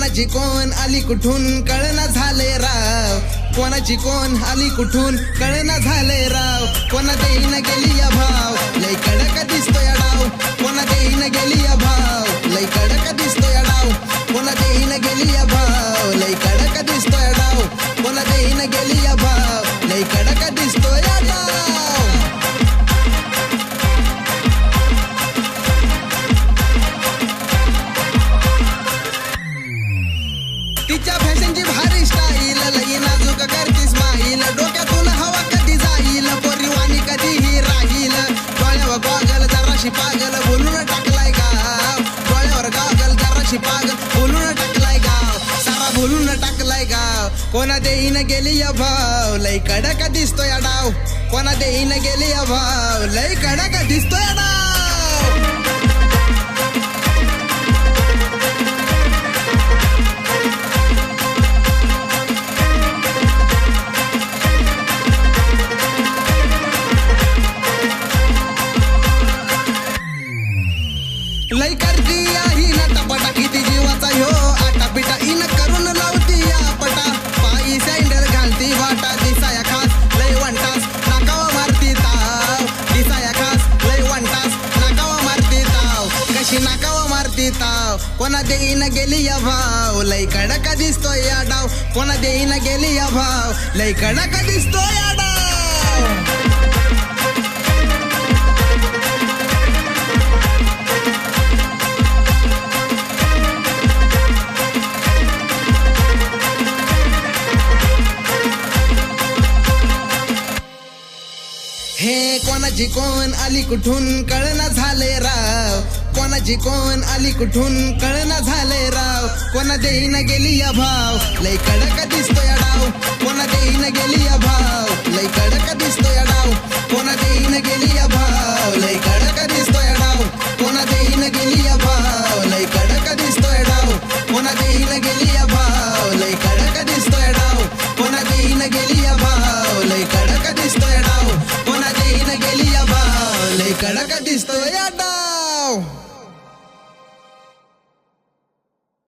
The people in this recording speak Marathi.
कोणाची कोण आली कुठून कळना झाले राव, कोणाची कोण आली कुठून कळना झाले राव, कोणा देईन गेली या भाव लय कडक दिसतोय डाव, कोणा देईन गेली या भाव लय कडक दिसतोय डाव, कोणा देईन गेली या भाव लय कडक दिसतोय डाव, कोणा देईन गेली या भाव लय कडक दिसतोय डाव. तिच्या फॅशनची भारी स्टाईल लई नाजूक करती स्माईल, डोक्यातून हवा कधी जाईल पोरीवाणी कधीही राहील, डोळ्यावर गॉगल जराशी पागल बोलून टाकलाय गाव, डोळ्यावर गॉगल जराशी पागल बोलून टाकलाय गाव, सारा बोलून टाकलाय गाव, कोणा देईन गेली या भाव लई कडक दिसतोय डाव, कोणा देईन गेली या भाव लई कडक दिसतोय डाव. लई करती ही नटापटा किती जीवाचा ह्यो आटापिटा, इन करून लावती या पटा, पायी सँडल घालती वाटा, दिसाया खास लय वंटास नाकावा मारती ताव, दिसाया खास लय वंटास नाकावा मारती ताव, कशी नाकावा मारती ताव, कोणा देईन गेली या भाव लय कडक दिसतोय या डाव, कोणा देईन गेली या भाव लय कडक दिसतोय या डाव. हे कोणाची कोण आली कुठून कळना झाले राव, कोणाची कोण आली कुठून कळना झाले राव, कोणा देईन गेली या भाव लय कडक दिसतोय डाव, कोणा देईन गेली या भाव लय कडक दिसतोय डाव,